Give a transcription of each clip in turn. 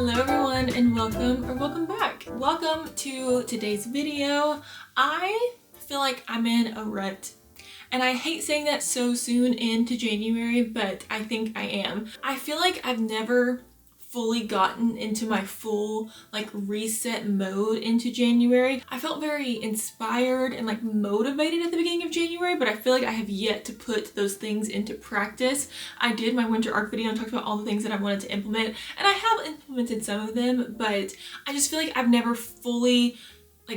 Hello everyone and welcome back. Welcome to today's video. I feel like I'm in a rut. And I hate saying that so soon into January, but I think I am. I feel like I've never fully gotten into my full reset mode into January. I felt very inspired and motivated at the beginning of January, but I feel like I have yet to put those things into practice. I did my winter arc video and talked about all the things that I wanted to implement, and I have implemented some of them, but I just feel like I've never fully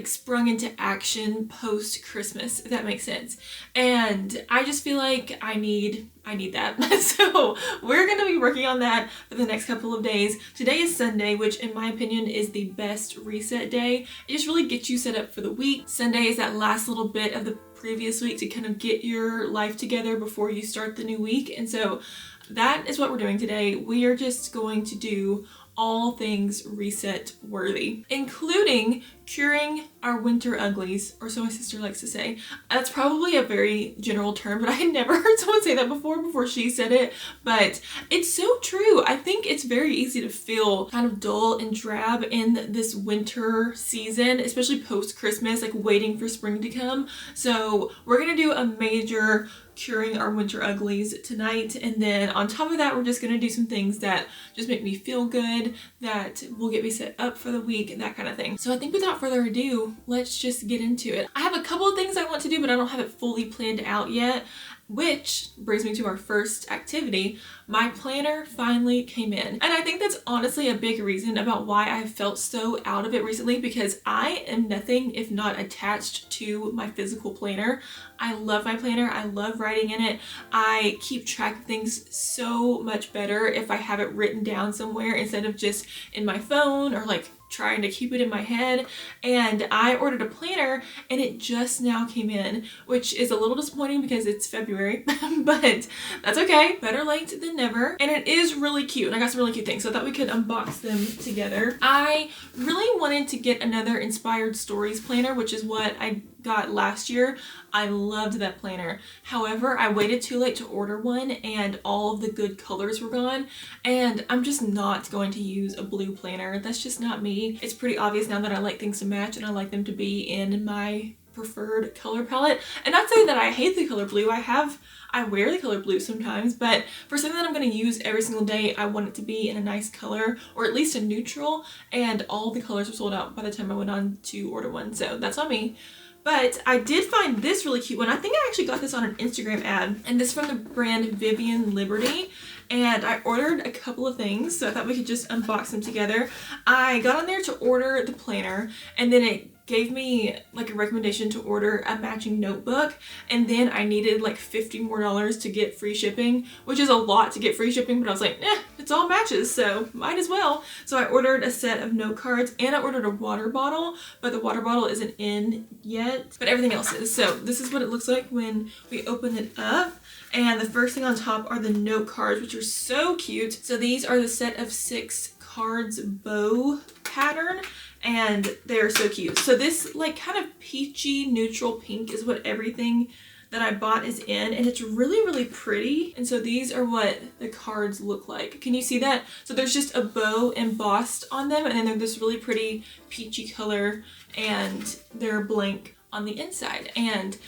sprung into action post Christmas, if that makes sense. And I just feel like I need that. So we're gonna be working on that for the next couple of days. Today is Sunday, which in my opinion is the best reset day. It just really gets you set up for the week. Sunday is that last little bit of the previous week to kind of get your life together before you start the new week. And so that is what we're doing today. We are just going to do all things reset worthy, including curing our winter uglies, or so my sister likes to say. That's probably a very general term, but I had never heard someone say that before she said it, but it's so true. I think it's very easy to feel kind of dull and drab in this winter season, especially post-Christmas, waiting for spring to come. So we're gonna do a major curing our winter uglies tonight, and then on top of that we're just gonna do some things that just make me feel good, that will get me set up for the week, and that kind of thing. So I think without further ado, let's just get into it. I have a couple of things I want to do, but I don't have it fully planned out yet, which brings me to our first activity. My planner finally came in, and I think that's honestly a big reason about why I've felt so out of it recently, because I am nothing if not attached to my physical planner. I love my planner. I love writing in it. I keep track of things so much better if I have it written down somewhere instead of just in my phone or trying to keep it in my head. And I ordered a planner and it just now came in, which is a little disappointing because it's February, but that's okay. Better late than never. And it is really cute, and I got some really cute things, so I thought we could unbox them together. I really wanted to get another Inspired Stories planner, which is what I got last year. I loved that planner. However, I waited too late to order one and all of the good colors were gone, and I'm just not going to use a blue planner. That's just not me. It's pretty obvious now that I like things to match and I like them to be in my preferred color palette. And not saying that I hate the color blue. I wear the color blue sometimes, but for something that I'm going to use every single day, I want it to be in a nice color, or at least a neutral, and all the colors were sold out by the time I went on to order one, so that's on me. But I did find this really cute one. I think I actually got this on an Instagram ad, and this is from the brand Vivian Liberty. And I ordered a couple of things, so I thought we could just unbox them together. I got on there to order the planner, and then it gave me a recommendation to order a matching notebook, and then I needed $50 more to get free shipping, which is a lot to get free shipping, but I was like, it's all matches, so might as well. So I ordered a set of note cards, and I ordered a water bottle, but the water bottle isn't in yet, but everything else is. So this is what it looks like when we open it up. And the first thing on top are the note cards, which are so cute. So these are the set of 6 cards bow pattern, and they're so cute. So this kind of peachy neutral pink is what everything that I bought is in, and it's really, really pretty. And so these are what the cards look like. Can you see that? So there's just a bow embossed on them, and then they're this really pretty peachy color, and they're blank on the inside. And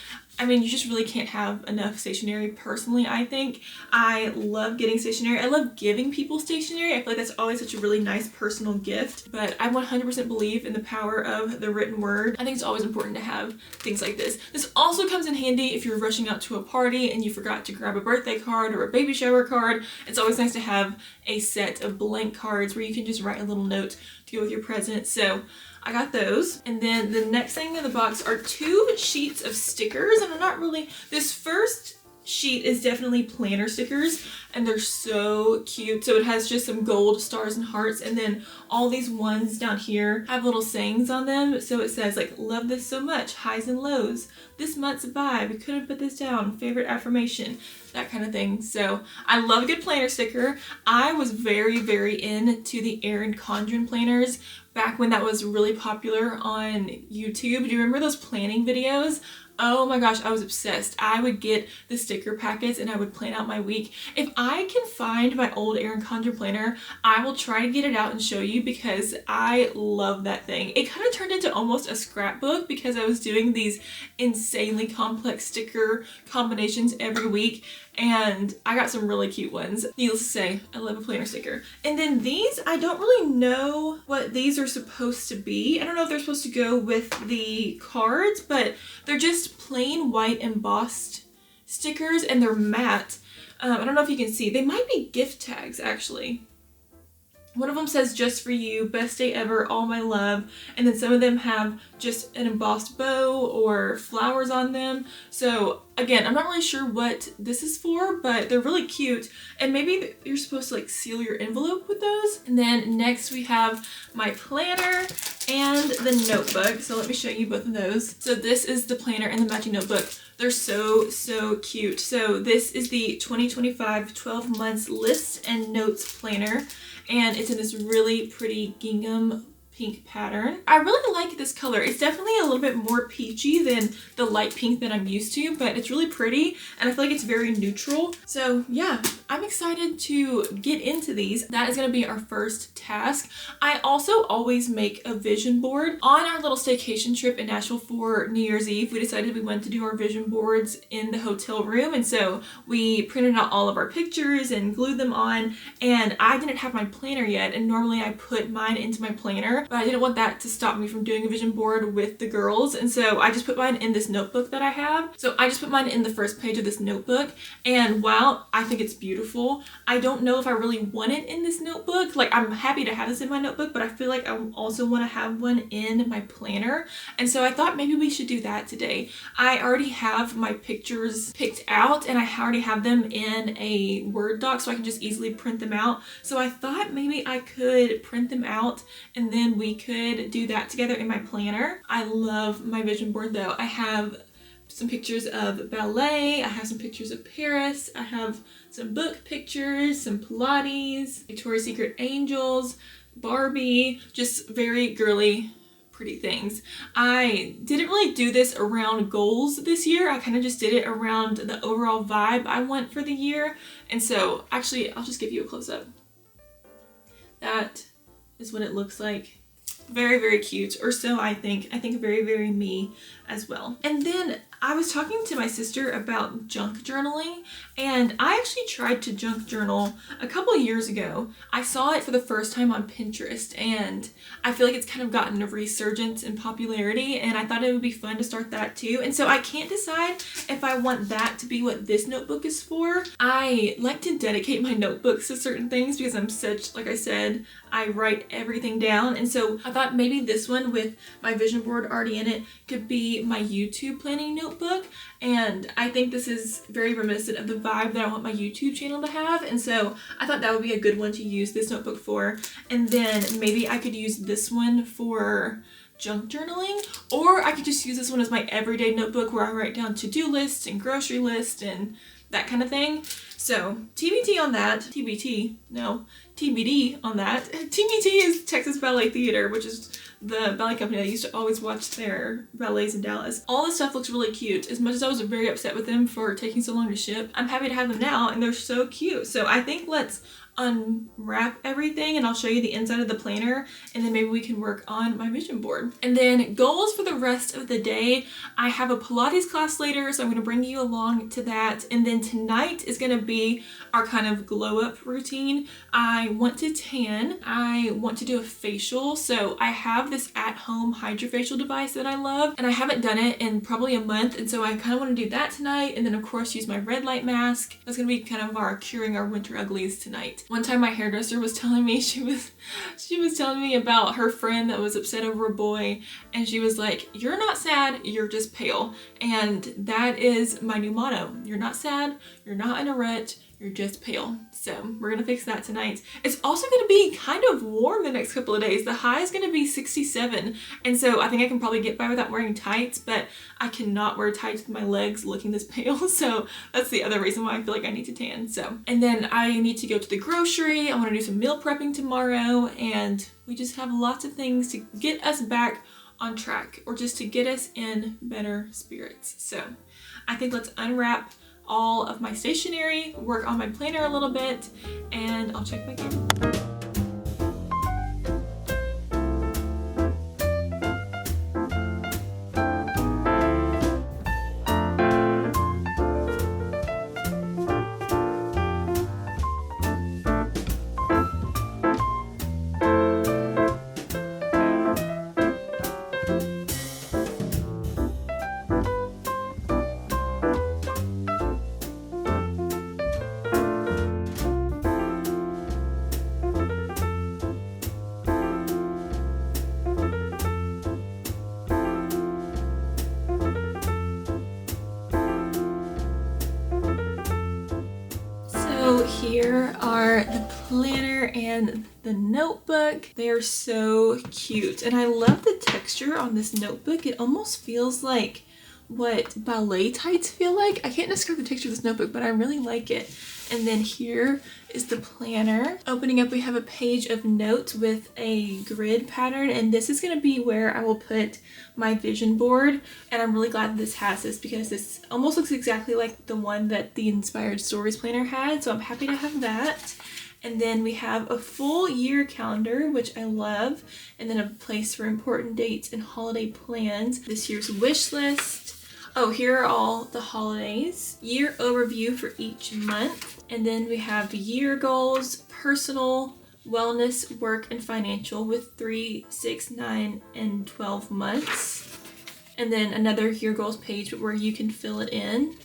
I mean, you just really can't have enough stationery personally, I think. I love getting stationery. I love giving people stationery. I feel like that's always such a really nice personal gift, but I 100% believe in the power of the written word. I think it's always important to have things like this. This also comes in handy if you're rushing out to a party and you forgot to grab a birthday card or a baby shower card. It's always nice to have a set of blank cards where you can just write a little note to go with your present. So I got those. And then the next thing in the box are 2 sheets of stickers, and I'm not really, this first sheet is definitely planner stickers, and they're so cute. So it has just some gold stars and hearts, and then all these ones down here have little sayings on them. So it says love this so much, highs and lows, this month's vibe, we couldn't put this down, favorite affirmation, that kind of thing. So I love a good planner sticker. I was very, very into the Erin Condren planners back when that was really popular on YouTube. Do you remember those planning videos? Oh my gosh, I was obsessed. I would get the sticker packets and I would plan out my week. If I can find my old Erin Condren planner, I will try to get it out and show you because I love that thing. It kind of turned into almost a scrapbook because I was doing these insanely complex sticker combinations every week, and I got some really cute ones. Needless to say, I love a planner sticker. And then these, I don't really know what these are supposed to be. I don't know if they're supposed to go with the cards, but they're just plain white embossed stickers and they're matte. I don't know if you can see. They might be gift tags actually. One of them says just for you, best day ever, all my love. And then some of them have just an embossed bow or flowers on them. So again, I'm not really sure what this is for, but they're really cute. And maybe you're supposed to like seal your envelope with those. And then next we have my planner and the notebook. So let me show you both of those. So this is the planner and the matching notebook. They're so cute. So this is the 2025 12 months lists and notes planner. And it's in this really pretty gingham pink pattern. I really like this color. It's definitely a little bit more peachy than the light pink that I'm used to, but it's really pretty and I feel like it's very neutral. So yeah, I'm excited to get into these. That is gonna be our first task. I also always make a vision board. On our little staycation trip in Nashville for New Year's Eve, we decided we wanted to do our vision boards in the hotel room, and so we printed out all of our pictures and glued them on, and I didn't have my planner yet, and normally I put mine into my planner, but I didn't want that to stop me from doing a vision board with the girls, and so I just put mine in this notebook that I have. So I just put mine in the first page of this notebook, and while I think it's beautiful, I don't know if I really want it in this notebook. Like, I'm happy to have this in my notebook, but I feel like I also want to have one in my planner, and so I thought maybe we should do that today. I already have my pictures picked out, and I already have them in a Word doc, so I can just easily print them out. So I thought maybe I could print them out and then we could do that together in my planner. I love my vision board though. I have some pictures of ballet, I have some pictures of Paris, I have some book pictures, some Pilates, Victoria's Secret angels, Barbie, just very girly, pretty things. I didn't really do this around goals this year. I kind of just did it around the overall vibe I want for the year. And so actually, I'll just give you a close-up. That is what it looks like. Very cute, or so I think. I think very me as well. And then I was talking to my sister about junk journaling, and I actually tried to junk journal a couple years ago. I saw it for the first time on Pinterest, and I feel like it's kind of gotten a resurgence in popularity, and I thought it would be fun to start that too. And so I can't decide if I want that to be what this notebook is for. I like to dedicate my notebooks to certain things because I'm such, like I said, I write everything down, and so I thought maybe this one with my vision board already in it could be my YouTube planning notebook. And I think this is very reminiscent of the vibe that I want my YouTube channel to have, and so I thought that would be a good one to use this notebook for. And then maybe I could use this one for junk journaling, or I could just use this one as my everyday notebook where I write down to-do lists and grocery lists and that kind of thing. So TBT on that. TBT, no, TBD on that. TBT is Texas Ballet Theater, which is the ballet company I used to always watch their ballets in Dallas. All this stuff looks really cute. As much as I was very upset with them for taking so long to ship, I'm happy to have them now, and they're so cute. So I think let's unwrap everything and I'll show you the inside of the planner, and then maybe we can work on my vision board. And then goals for the rest of the day. I have a Pilates class later, so I'm going to bring you along to that. And then tonight is going to be our kind of glow up routine. I want to tan. I want to do a facial. So I have this at-home hydrofacial device that I love, and I haven't done it in probably a month, and so I kind of want to do that tonight, and then of course use my red light mask. That's going to be kind of our curing our winter uglies tonight. One time my hairdresser was telling me, she was telling me about her friend that was upset over a boy, and she was like, "You're not sad, you're just pale." And that is my new motto. You're not sad, you're not in a rut, you're just pale. So we're gonna fix that tonight. It's also gonna be kind of warm the next couple of days. The high is gonna be 67. And so I think I can probably get by without wearing tights, but I cannot wear tights with my legs looking this pale. So that's the other reason why I feel like I need to tan. So, and then I need to go to the grocery. I wanna do some meal prepping tomorrow, and we just have lots of things to get us back on track, or just to get us in better spirits. So I think let's unwrap all of my stationery, work on my planner a little bit, and I'll check back in. So here are the planner and the notebook. They are so cute, and I love the texture on this notebook. It almost feels like what ballet tights feel like. I can't describe the texture of this notebook, but I really like it. And then here is the planner. Opening up, we have a page of notes with a grid pattern, and this is going to be where I will put my vision board. And I'm really glad that this has this, because this almost looks exactly like the one that the Inspired Stories planner had, so I'm happy to have that. And then we have a full year calendar, which I love, and then a place for important dates and holiday plans. This year's wish list. Oh, here are all the holidays. Year overview for each month. And then we have year goals, personal, wellness, work, and financial with 3, 6, 9, and 12 months. And then another year goals page where you can fill it in.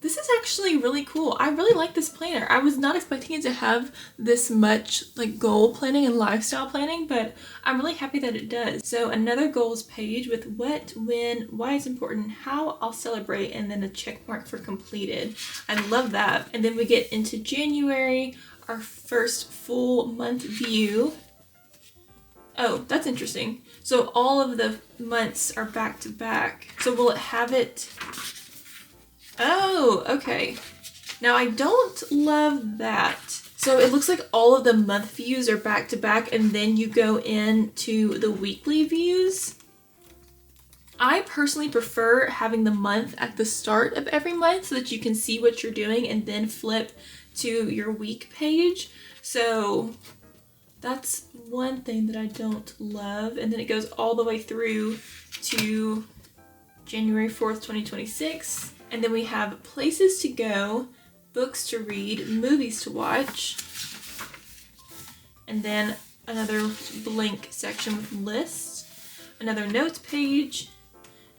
This is actually really cool. I really like this planner. I was not expecting it to have this much like goal planning and lifestyle planning, but I'm really happy that it does. So another goals page with what, when, why it's important, how I'll celebrate, and then a check mark for completed. I love that. And then we get into January, our first full month view. Oh, that's interesting. So all of the months are back to back. So will it have it? Oh, okay. Now I don't love that. So it looks like all of the month views are back to back, and then you go into the weekly views. I personally prefer having the month at the start of every month so that you can see what you're doing and then flip to your week page. So that's one thing that I don't love. And then it goes all the way through to January 4th, 2026. And then we have places to go, books to read, movies to watch, and then another blank section with lists, another notes page,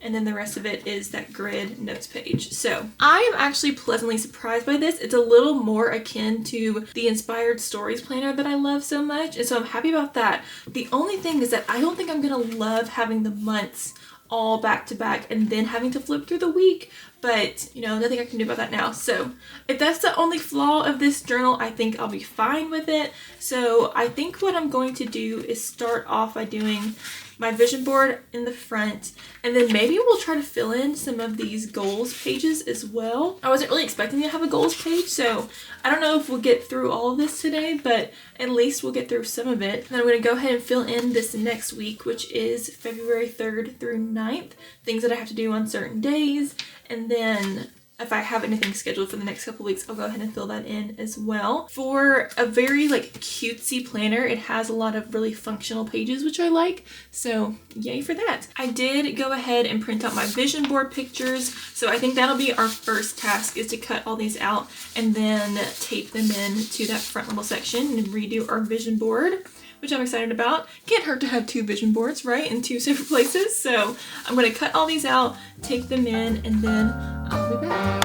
and then the rest of it is that grid notes page. So I am actually pleasantly surprised by this. It's a little more akin to the Inspired Stories planner that I love so much, and so I'm happy about that. The only thing is that I don't think I'm gonna love having the months all back to back and then having to flip through the week, but you know, nothing I can do about that now. So if that's the only flaw of this journal, I think I'll be fine with it. So I think what I'm going to do is start off by doing my vision board in the front, and then maybe we'll try to fill in some of these goals pages as well. I wasn't really expecting to have a goals page, so I don't know if we'll get through all of this today, but at least we'll get through some of it. And then I'm going to go ahead and fill in this next week, which is February 3rd through 9th, things that I have to do on certain days, and then if I have anything scheduled for the next couple weeks, I'll go ahead and fill that in as well. For a very like cutesy planner, it has a lot of really functional pages, which I like. So yay for that. I did go ahead and print out my vision board pictures. So I think that'll be our first task, is to cut all these out and then tape them in to that front little section and redo our vision board, which I'm excited about. Can't hurt to have two vision boards, right? In two separate places. So I'm gonna cut all these out, tape them in, and then I'll be back.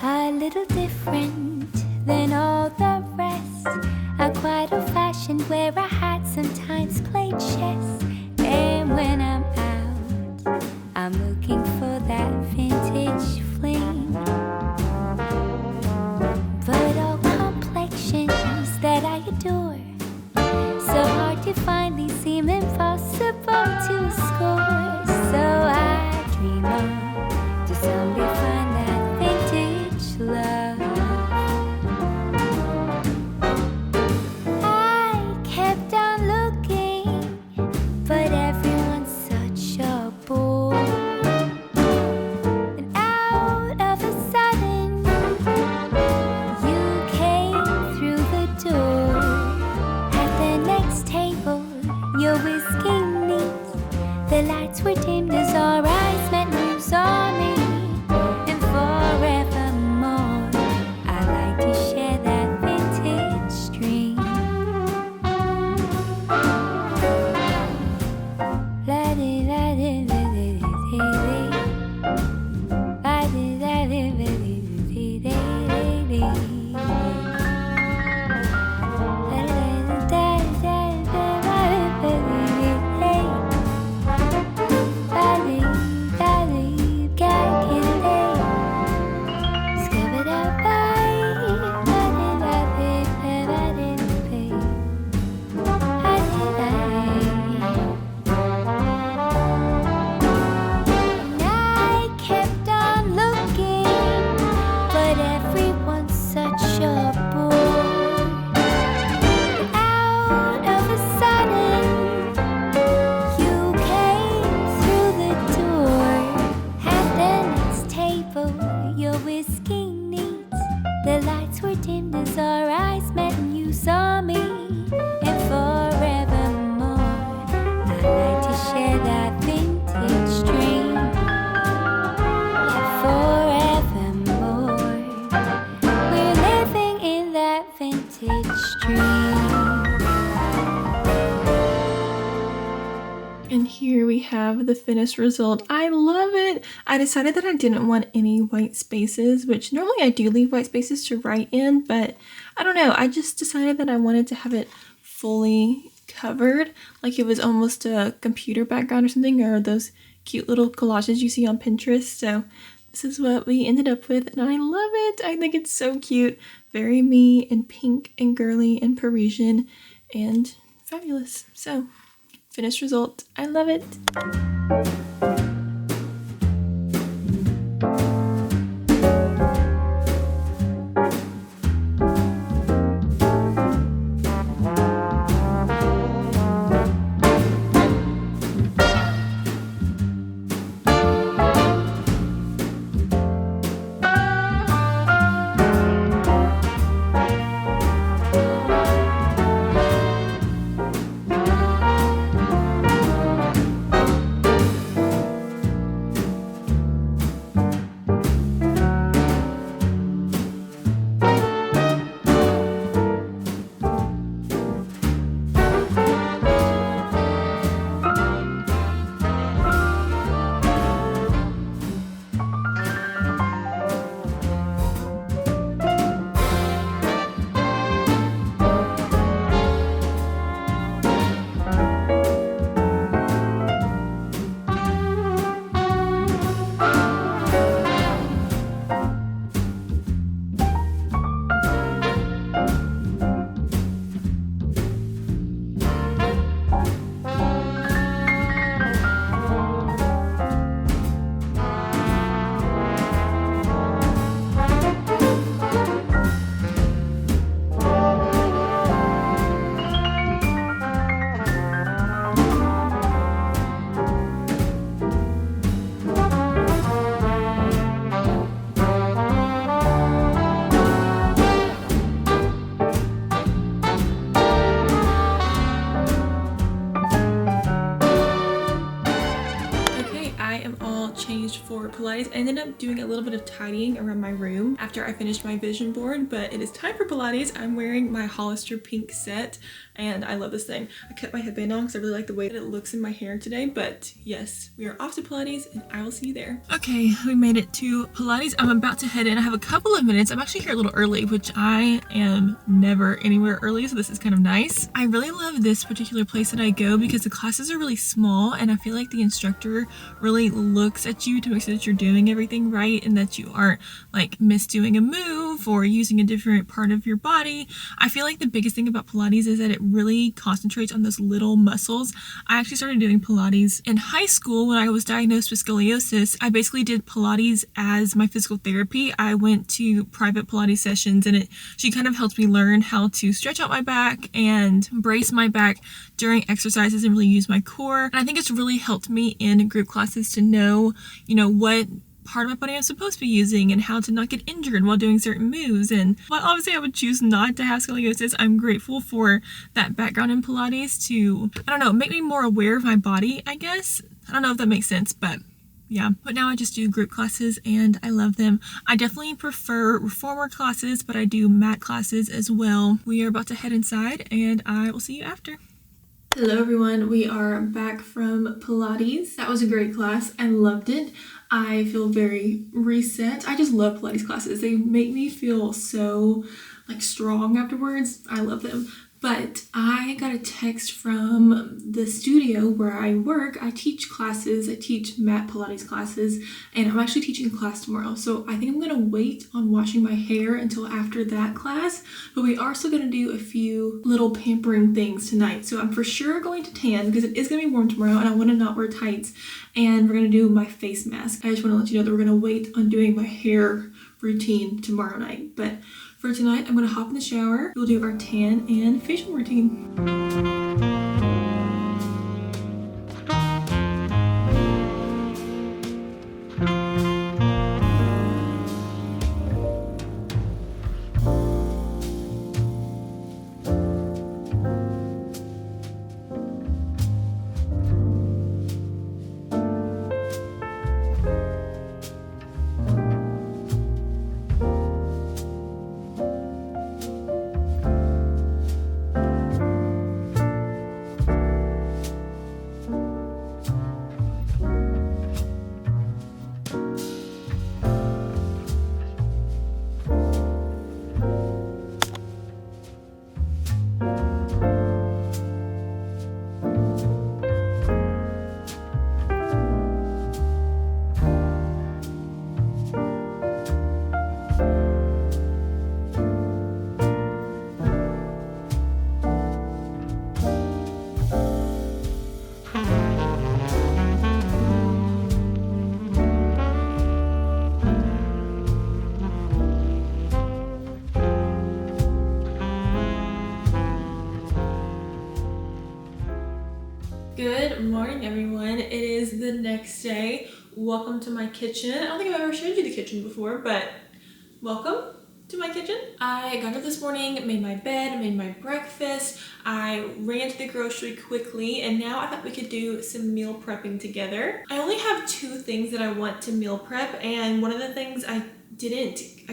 A little different than all the rest. I'm quite old-fashioned, where I had sometimes played chess. And when I'm out, I'm looking for that vintage fling. But all complexions that I adore, so hard to find, these seem impossible to score. So I dream on to someday find that vintage love. I kept on looking dimmed as our eyes met and you saw me. And forevermore, I'd like to share that vintage dream. Yeah, forevermore, we're living in that vintage dream. And here we have the finished result. I love it. I decided that I didn't want any white spaces, which normally I do leave white spaces to write in, but I don't know. I just decided that I wanted to have it fully covered, like it was almost a computer background or something, or those cute little collages you see on Pinterest. So this is what we ended up with, and I love it. I think it's so cute. Very me and pink and girly and Parisian and fabulous. So finished result. I love it. For Pilates. I ended up doing a little bit of tidying around my room after I finished my vision board, but it is time for Pilates. I'm wearing my Hollister pink set and I love this thing. I kept my headband on because I really like the way that it looks in my hair today, but yes, we are off to Pilates and I will see you there. Okay, we made it to Pilates. I'm about to head in. I have a couple of minutes. I'm actually here a little early, which I am never anywhere early, so this is kind of nice. I really love this particular place that I go because the classes are really small and I feel like the instructor really looks at you to make sure that you're doing everything right and that you aren't like misdoing a move or using a different part of your body. I feel like the biggest thing about Pilates is that it really concentrates on those little muscles. I actually started doing Pilates in high school when I was diagnosed with scoliosis. I basically did Pilates as my physical therapy. I went to private Pilates sessions and she kind of helped me learn how to stretch out my back and brace my back during exercises and really use my core. And I think it's really helped me in group classes to know, what part of my body I'm supposed to be using and how to not get injured while doing certain moves. And while obviously I would choose not to have scoliosis, I'm grateful for that background in Pilates to, make me more aware of my body, I guess. I don't know if that makes sense, but yeah. But now I just do group classes and I love them. I definitely prefer reformer classes, but I do mat classes as well. We are about to head inside and I will see you after. Hello everyone, we are back from Pilates. That was a great class. I loved it. I feel very reset. I just love Pilates classes. They make me feel so strong afterwards. I love them. But I got a text from the studio where I work. I teach classes. I teach mat Pilates classes, and I'm actually teaching a class tomorrow. So I think I'm gonna wait on washing my hair until after that class, but we are still gonna do a few little pampering things tonight. So I'm for sure going to tan because it is gonna be warm tomorrow and I wanna not wear tights, and we're gonna do my face mask. I just wanna let you know that we're gonna wait on doing my hair routine tomorrow night. But for tonight, I'm gonna hop in the shower. We'll do our tan and facial routine. Good morning, everyone. It is the next day. Welcome to my kitchen. I don't think I've ever showed you the kitchen before, but welcome to my kitchen. I got up this morning, made my bed, made my breakfast. I ran to the grocery quickly, and now I thought we could do some meal prepping together. I only have 2 things that I want to meal prep, and one of the things I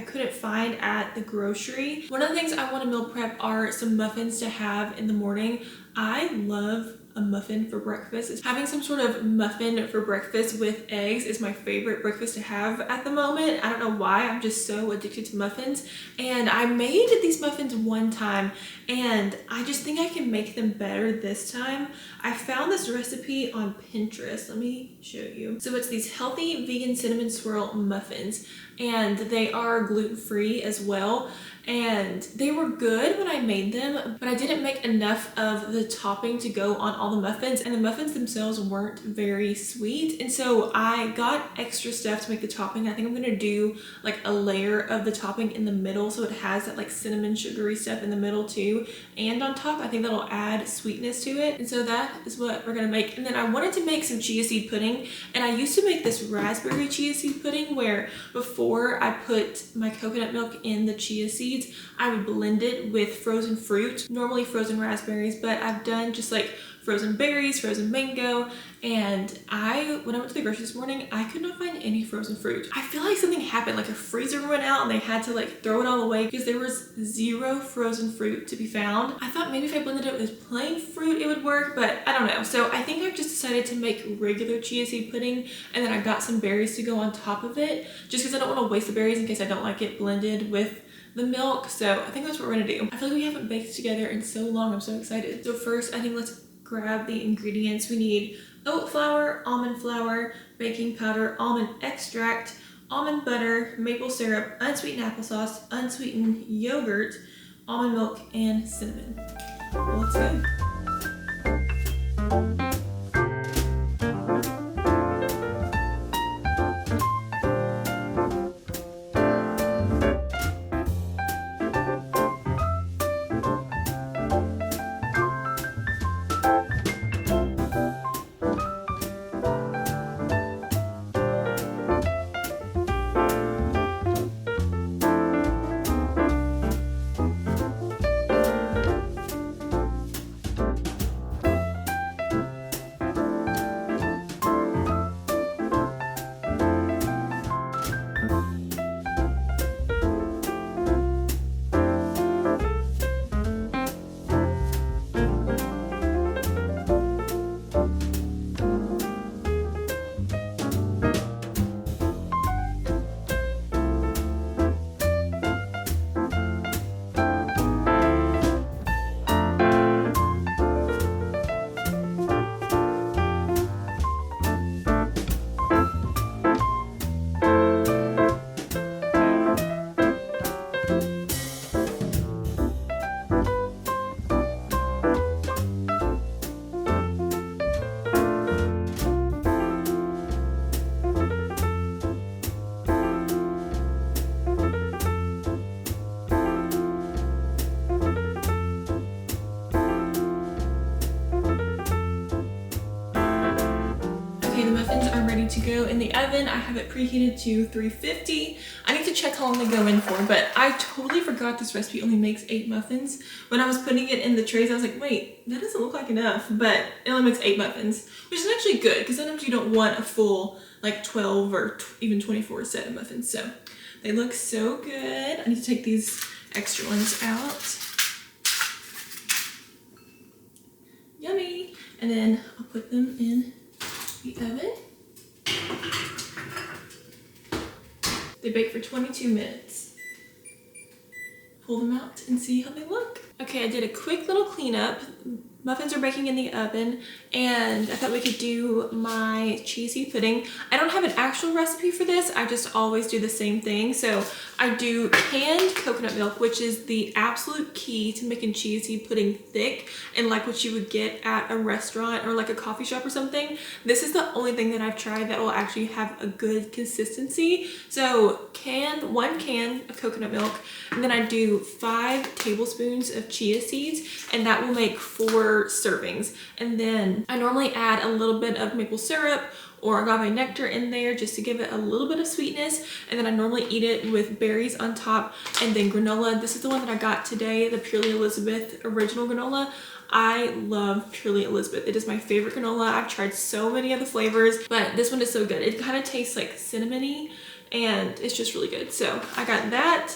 couldn't find at the grocery. One of the things I want to meal prep are some muffins to have in the morning. I love a muffin for breakfast. Having some sort of muffin for breakfast with eggs is my favorite breakfast to have at the moment. I don't know why, I'm just so addicted to muffins. And I made these muffins one time and I just think I can make them better this time. I found this recipe on Pinterest. Let me show you. So it's these healthy vegan cinnamon swirl muffins, and they are gluten-free as well. And they were good when I made them, but I didn't make enough of the topping to go on all the muffins, and the muffins themselves weren't very sweet. And so I got extra stuff to make the topping. I think I'm gonna do like a layer of the topping in the middle so it has that like cinnamon sugary stuff in the middle too, and on top. I think that'll add sweetness to it. And so that is what we're gonna make. And then I wanted to make some chia seed pudding, and I used to make this raspberry chia seed pudding where before I put my coconut milk in the chia seeds, I would blend it with frozen fruit, normally frozen raspberries, but I've done just like frozen berries, frozen mango. And when I went to the grocery this morning, I could not find any frozen fruit. I feel like something happened, like a freezer went out and they had to like throw it all away because there was 0 frozen fruit to be found. I thought maybe if I blended it with plain fruit it would work, but I don't know. So I think I've just decided to make regular chia seed pudding, and then I got some berries to go on top of it just because I don't want to waste the berries in case I don't like it blended with the milk. So I think that's what we're gonna do. I feel like we haven't baked together in so long. I'm so excited. So first, I think let's grab the ingredients. We need oat flour, almond flour, baking powder, almond extract, almond butter, maple syrup, unsweetened applesauce, unsweetened yogurt, almond milk, and cinnamon. Well, let's go. To go in the oven. I have it preheated to 350. I need to check how long they go in for, but I totally forgot this recipe only makes 8 muffins. When I was putting it in the trays, I was like, wait, that doesn't look like enough, but it only makes 8 muffins, which is actually good because sometimes you don't want a full like 12 or even 24 set of muffins. So they look so good. I need to take these extra ones out. Yummy. And then I'll put them in the oven. They bake for 22 minutes. Pull them out and see how they look. Okay, I did a quick little cleanup. Muffins are baking in the oven, and I thought we could do my chia seed pudding. I don't have an actual recipe for this. I just always do the same thing. So I do canned coconut milk, which is the absolute key to making chia seed pudding thick and like what you would get at a restaurant or like a coffee shop or something. This is the only thing that I've tried that will actually have a good consistency. So 1 can of coconut milk, and then I do 5 tablespoons of chia seeds, and that will make 4 per servings. And then I normally add a little bit of maple syrup or agave nectar in there just to give it a little bit of sweetness. And then I normally eat it with berries on top and then granola. This is the one that I got today, the Purely Elizabeth original granola. I love Purely Elizabeth. It is my favorite granola. I've tried so many of the flavors, but this one is so good. It kind of tastes like cinnamony and it's just really good. So I got that.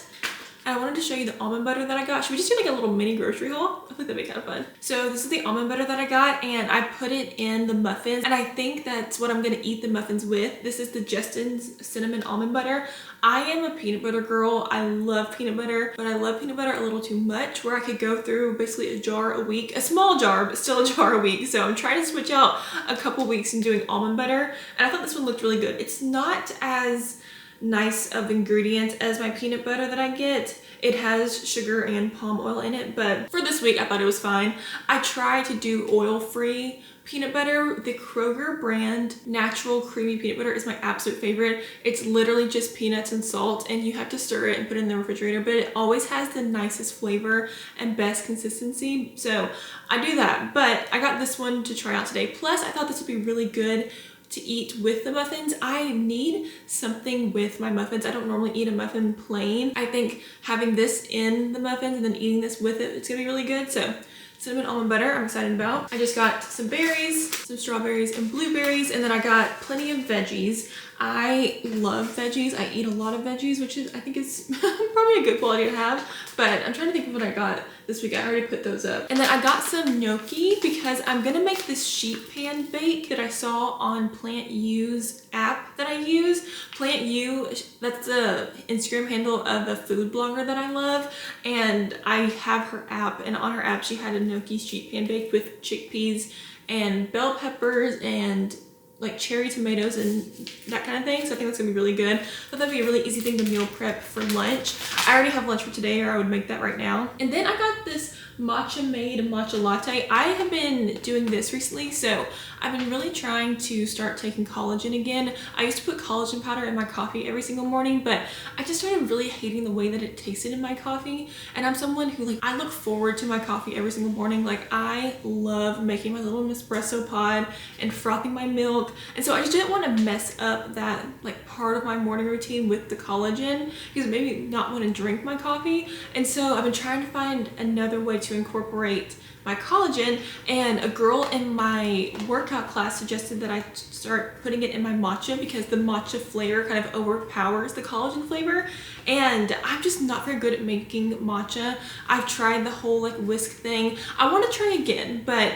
I wanted to show you the almond butter that I got. Should we just do like a little mini grocery haul? I think that'd be kind of fun. So this is the almond butter that I got and I put it in the muffins and I think that's what I'm gonna eat the muffins with. This is the Justin's cinnamon almond butter. I am a peanut butter girl. I love peanut butter, but I love peanut butter a little too much where I could go through basically a jar a week, a small jar, but still a jar a week. So I'm trying to switch out a couple weeks and doing almond butter. And I thought this one looked really good. It's not as nice of ingredients as my peanut butter that I get. It has sugar and palm oil in it, but for this week I thought it was fine. I try to do oil-free peanut butter. The Kroger brand natural creamy peanut butter is my absolute favorite. It's literally just peanuts and salt and you have to stir it and put it in the refrigerator, but it always has the nicest flavor and best consistency. So I do that, but I got this one to try out today. Plus I thought this would be really good to eat with the muffins. I need something with my muffins. I don't normally eat a muffin plain. I think having this in the muffins and then eating this with it, it's gonna be really good. So cinnamon almond butter, I'm excited about. I just got some berries, some strawberries and blueberries, and then I got plenty of veggies. I love veggies. I eat a lot of veggies, which is, I think is probably a good quality to have, but I'm trying to think of what I got this week. I already put those up. And then I got some gnocchi because I'm gonna make this sheet pan bake that I saw on Plant U's app that I use. Plant U, that's the Instagram handle of a food blogger that I love, and I have her app, and on her app she had a gnocchi sheet pan baked with chickpeas and bell peppers and like cherry tomatoes and that kind of thing. So I think that's gonna be really good. I thought that'd be a really easy thing to meal prep for lunch. I already have lunch for today, or I would make that right now. And then I got this matcha made matcha latte. I have been doing this recently, so I've been really trying to start taking collagen again. I used to put collagen powder in my coffee every single morning, but I just started really hating the way that it tasted in my coffee. And I'm someone who, like, I look forward to my coffee every single morning. Like, I love making my little Nespresso pod and frothing my milk. And so I just didn't want to mess up that like part of my morning routine with the collagen, because it made me not want to drink my coffee. And so I've been trying to find another way to incorporate my collagen, and a girl in my workout class suggested that I start putting it in my matcha because the matcha flavor kind of overpowers the collagen flavor, and I'm just not very good at making matcha. I've tried the whole like whisk thing. I want to try again, but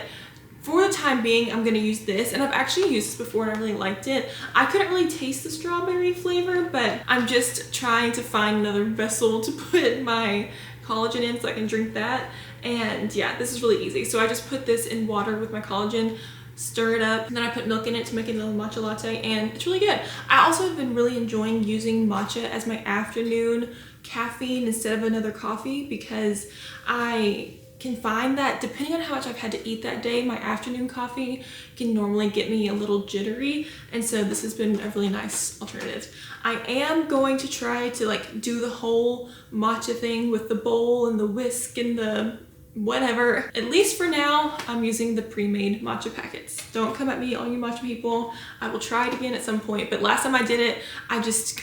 for the time being, I'm gonna use this, and I've actually used this before and I really liked it. I couldn't really taste the strawberry flavor, but I'm just trying to find another vessel to put my collagen in so I can drink that. And yeah, this is really easy. So I just put this in water with my collagen, stir it up, and then I put milk in it to make it a little matcha latte, and it's really good. I also have been really enjoying using matcha as my afternoon caffeine instead of another coffee, because I can find that depending on how much I've had to eat that day, my afternoon coffee can normally get me a little jittery, and so this has been a really nice alternative. I am going to try to like do the whole matcha thing with the bowl and the whisk and the whatever. At least for now, I'm using the pre-made matcha packets. Don't come at me, all you matcha people. I will try it again at some point, but last time I did it, I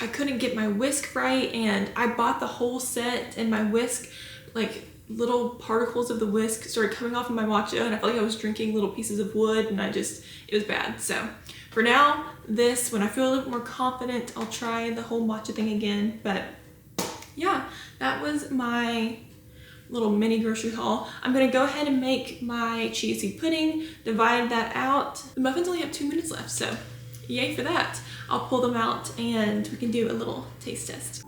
couldn't get my whisk right, and I bought the whole set, and my whisk, like, little particles of the whisk started coming off of my matcha, and I felt like I was drinking little pieces of wood, and it was bad. So for now, when I feel a little more confident, I'll try the whole matcha thing again. But yeah, that was my little mini grocery haul. I'm gonna go ahead and make my chia seed pudding, divide that out. The muffins only have 2 minutes left, so yay for that. I'll pull them out and we can do a little taste test.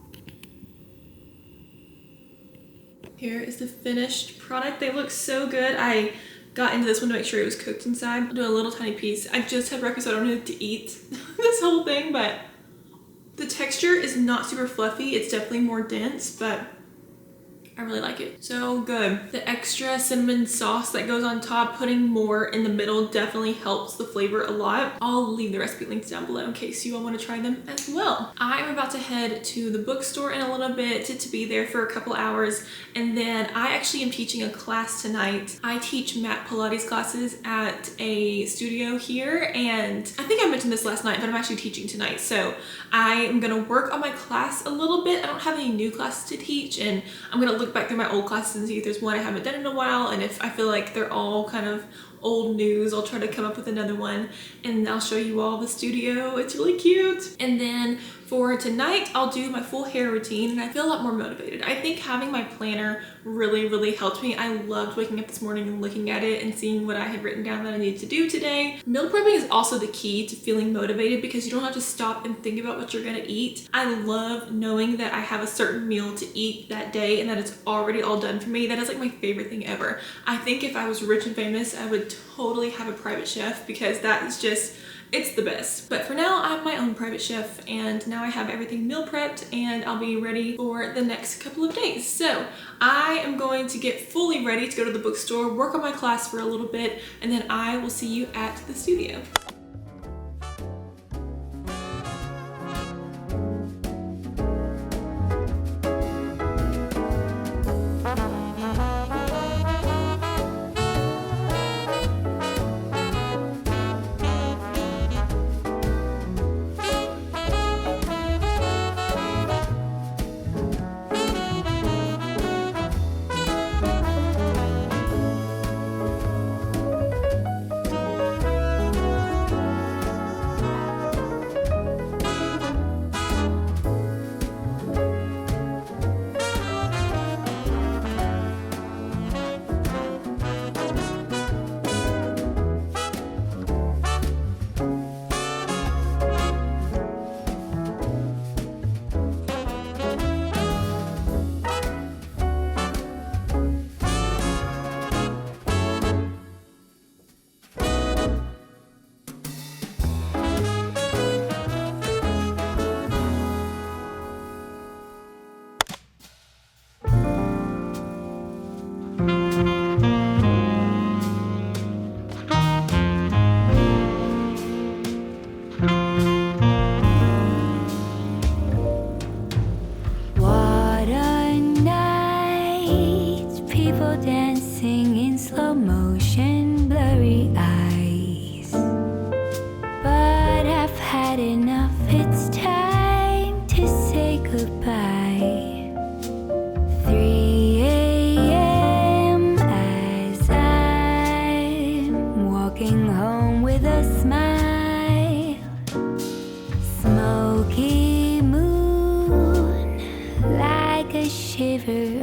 Here is the finished product. They look so good. I got into this one to make sure it was cooked inside. I'll do a little tiny piece. I just had breakfast, so I don't have to eat this whole thing, but the texture is not super fluffy. It's definitely more dense, but I really like it. So good. The extra cinnamon sauce that goes on top, putting more in the middle definitely helps the flavor a lot. I'll leave the recipe links down below in case you all want to try them as well. I am about to head to the bookstore in a little bit to be there for a couple hours, and then I actually am teaching a class tonight. I teach mat Pilates classes at a studio here, and I think I mentioned this last night, but I'm actually teaching tonight. So I am gonna work on my class a little bit. I don't have any new classes to teach, and I'm gonna look back through my old classes and see if there's one I haven't done in a while, and if I feel like they're all kind of old news, I'll try to come up with another one, and I'll show you all the studio. It's really cute. And then for tonight, I'll do my full hair routine, and I feel a lot more motivated. I think having my planner really helped me. I loved waking up this morning and looking at it and seeing what I had written down that I needed to do today. Meal prepping is also the key to feeling motivated because you don't have to stop and think about what you're gonna eat. I love knowing that I have a certain meal to eat that day and that it's already all done for me. That is like my favorite thing ever. I think if I was rich and famous, I would totally have a private chef because that is just, it's the best. But for now, I'm my own private chef, and now I have everything meal prepped and I'll be ready for the next couple of days. So I am going to get fully ready to go to the bookstore, work on my class for a little bit, and then I will see you at the studio.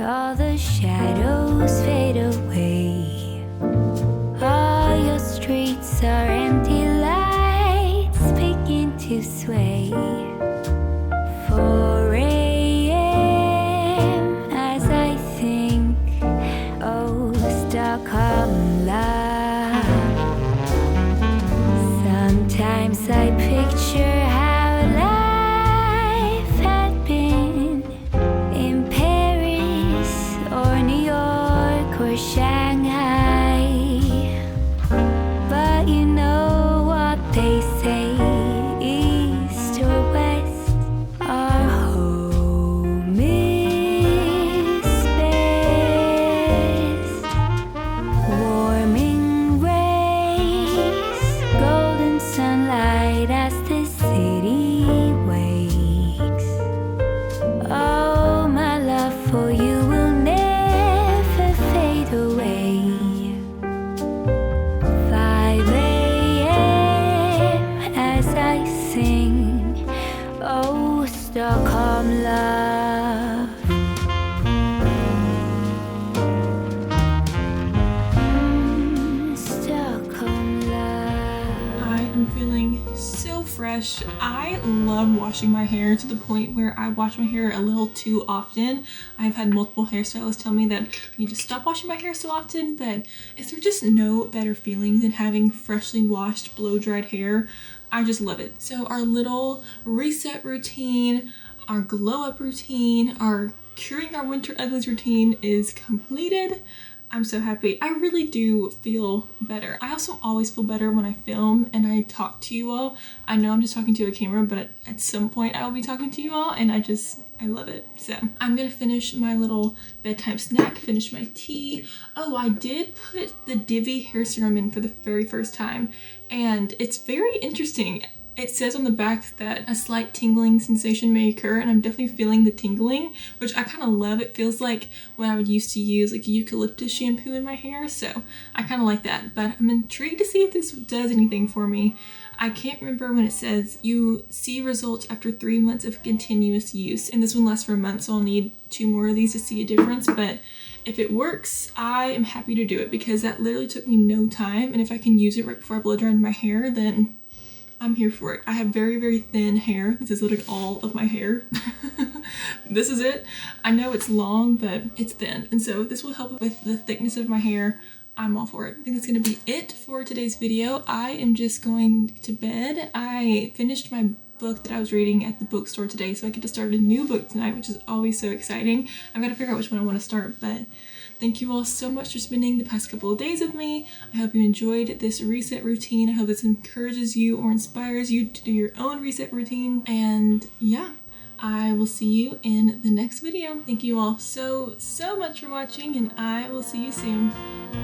All the shadows fade away. All your streets are empty lights begin to sway. 4 a.m. as I think, oh, Stockholm love. Sometimes I picture how life had been in Paris or New York or Shanghai. But you know what they say, east or west, our home is best. Warming rays, golden sunlight as the city wakes. Oh, my love for you will never fade away. 5 a.m. as I sing, oh, Stockholm love. Stockholm love. I am feeling so fresh. I love washing my hair to the point where I wash my hair a little too often. I've had multiple hairstylists tell me that I need to stop washing my hair so often, but is there just no better feeling than having freshly washed, blow-dried hair? I just love it. So our little reset routine, our glow up routine, our curing our Winter Uglies routine is completed. I'm so happy. I really do feel better. I also always feel better when I film and I talk to you all. I know I'm just talking to a camera, but at some point I will be talking to you all, and I love it. So I'm gonna finish my little bedtime snack, finish my tea. Oh, I did put the Divi hair serum in for the very first time, and it's very interesting. It says on the back that a slight tingling sensation may occur, and I'm definitely feeling the tingling, which I kind of love. It feels like when I would used to use like eucalyptus shampoo in my hair, so I kind of like that. But I'm intrigued to see if this does anything for me. I can't remember when it says you see results after 3 months of continuous use, and this one lasts for a month, so I'll need 2 more of these to see a difference. But if it works, I am happy to do it because that literally took me no time, and if I can use it right before I blow dry my hair, then I'm here for it. I have very, very thin hair. This is literally all of my hair. This is it. I know it's long, but it's thin. And so this will help with the thickness of my hair. I'm all for it. I think that's gonna be it for today's video. I am just going to bed. I finished my book that I was reading at the bookstore today, so I get to start a new book tonight, which is always so exciting. I've got to figure out which one I want to start, but thank you all so much for spending the past couple of days with me. I hope you enjoyed this reset routine. I hope this encourages you or inspires you to do your own reset routine. And yeah, I will see you in the next video. Thank you all so much for watching, and I will see you soon.